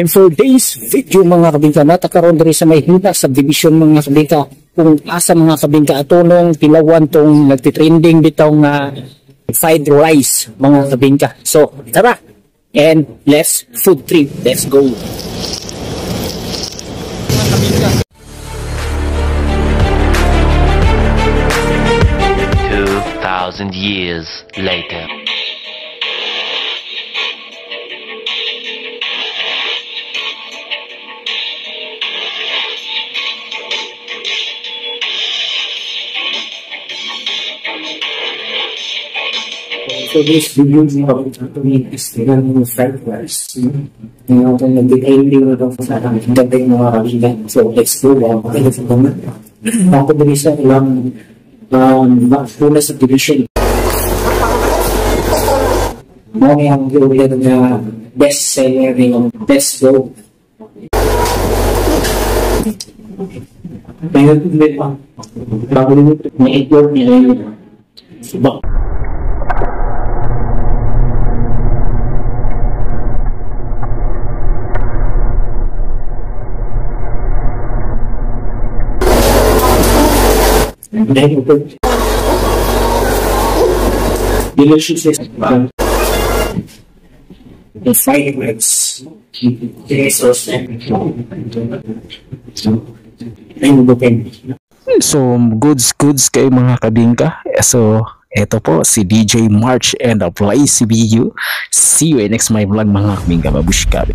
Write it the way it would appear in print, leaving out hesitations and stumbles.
And for today's video mga kabingka, natakaroon rin sa may hina subdivision mga kabingka, kung asa mga kabingka atonong tilawan tong nagtitrending bitong fried rice mga kabingka. So tara, and let's food trip, let's go. 2,000 years later. So this video is tingnan fried rice. Yung nag-ending ito sa dating mga kabingka. So let's go. Okay, let's go. Ako din sa ilang una sa division. Mga yung giulit na best seller yung Let's Go. Ngayon ulit pa. Bago nito, may ignore nila yun. Subak. Delicious the fried rice. So goods kay mga kabingka. So eto po si DJ March and Apply CBU. See you in next my vlog mga kabingka. Babush kabe.